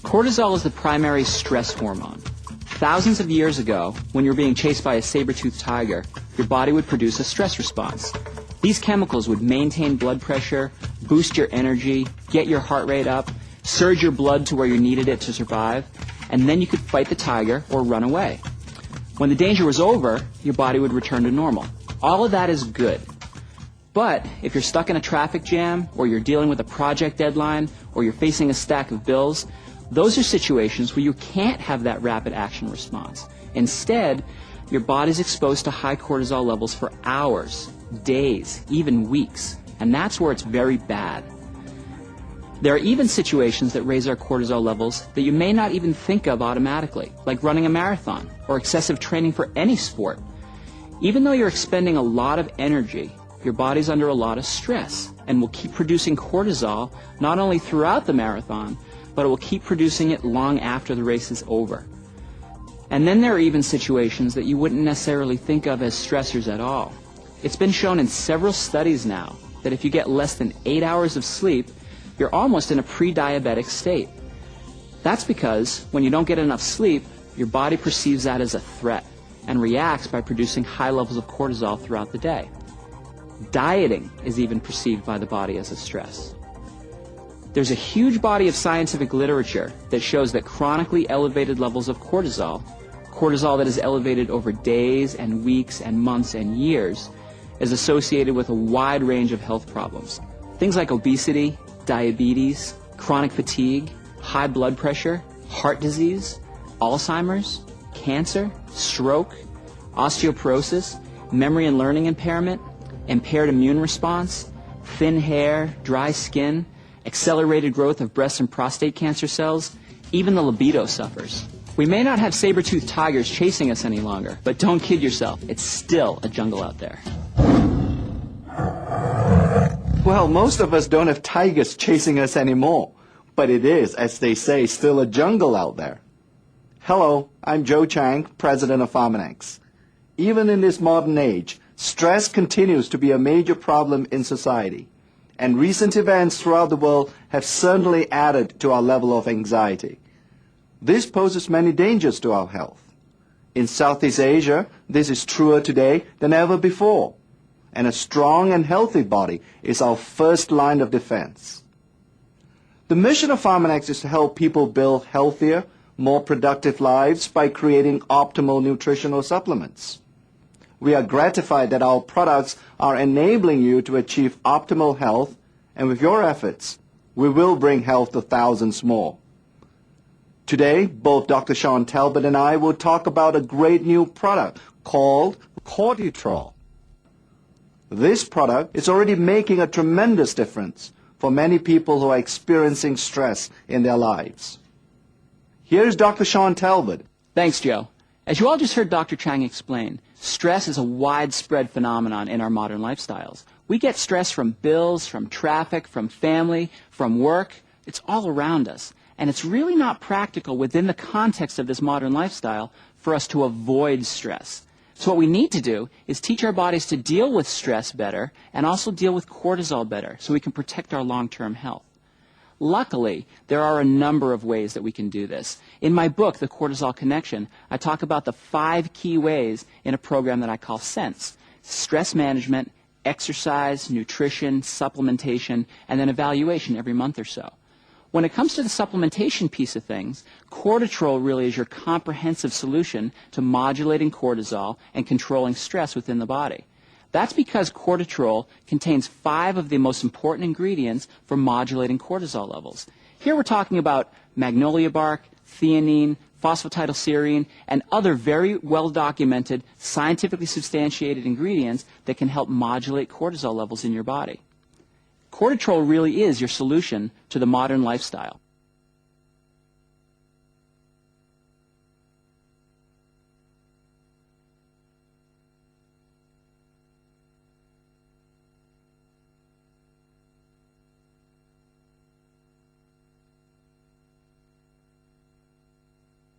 Cortisol is the primary stress hormone. Thousands of years ago, when you were being chased by a saber-toothed tiger, your body would produce a stress response. These chemicals would maintain blood pressure, boost your energy, get your heart rate up, surge your blood to where you needed it to survive, and then you could fight the tiger or run away. When the danger was over, your body would return to normal. All of that is good. But if you're stuck in a traffic jam, or you're dealing with a project deadline, or you're facing a stack of bills, those are situations where you can't have that rapid action response. Instead, your body's exposed to high cortisol levels for hours, days, even weeks, and that's where it's very bad. There are even situations that raise our cortisol levels that you may not even think of automatically, like running a marathon or excessive training for any sport. Even though you're expending a lot of energy, your body's under a lot of stress and will keep producing cortisol not only throughout the marathon, but it will keep producing it long after the race is over. And then there are even situations that you wouldn't necessarily think of as stressors at all. It's been shown in several studies now that if you get less than 8 hours of sleep, you're almost in a pre-diabetic state. That's because when you don't get enough sleep, your body perceives that as a threat and reacts by producing high levels of cortisol throughout the day. Dieting is even perceived by the body as a stress. There's a huge body of scientific literature that shows that chronically elevated levels of cortisol that is elevated over days and weeks and months and years, is associated with a wide range of health problems. Things like obesity, diabetes, chronic fatigue, high blood pressure, heart disease, Alzheimer's, cancer, stroke, osteoporosis, memory and learning impairment, impaired immune response, thin hair, dry skin, accelerated growth of breast and prostate cancer cells, even the libido suffers. We may not have saber-toothed tigers chasing us any longer, but don't kid yourself, it's still a jungle out there. Well, most of us don't have tigers chasing us anymore, but it is, as they say, still a jungle out there. Hello, I'm Joe Chang, president of Pharmanex. Even in this modern age, stress continues to be a major problem in society, and recent events throughout the world have certainly added to our level of anxiety. This poses many dangers to our health. In Southeast Asia, this is truer today than ever before, and a strong and healthy body is our first line of defense. The mission of Pharmanex is to help people build healthier, more productive lives by creating optimal nutritional supplements. We are gratified that our products are enabling you to achieve optimal health, and with your efforts, we will bring health to thousands more. Today, both Dr. Sean Talbot and I will talk about a great new product called Cortitrol. This product is already making a tremendous difference for many people who are experiencing stress in their lives. Here's Dr. Sean Talbot. Thanks, Joe. As you all just heard Dr. Chang explain, stress is a widespread phenomenon in our modern lifestyles. We get stress from bills, from traffic, from family, from work. It's all around us. And it's really not practical within the context of this modern lifestyle for us to avoid stress. So what we need to do is teach our bodies to deal with stress better and also deal with cortisol better so we can protect our long-term health. Luckily, there are a number of ways that we can do this. In my book, The Cortisol Connection, I talk about the 5 key ways in a program that I call SENSE: stress management, exercise, nutrition, supplementation, and then evaluation every month or so. When it comes to the supplementation piece of things, Cortitrol really is your comprehensive solution to modulating cortisol and controlling stress within the body. That's because Cortitrol contains 5 of the most important ingredients for modulating cortisol levels. Here we're talking about magnolia bark, theanine, phosphatidylserine, and other very well-documented, scientifically substantiated ingredients that can help modulate cortisol levels in your body. Cortitrol really is your solution to the modern lifestyle.